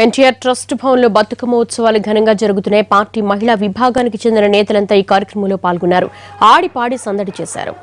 NTR trust భవన్లో బతుకమ్మ ఉత్సవాలు ఘనంగా జరుగుతున్నాయి. పార్టీ మహిళా విభాగానికి చెందిన నేతలంతా ఈ కార్యక్రమంలో పాల్గొన్నారు. ఆడి పాడి సందడి చేశారు.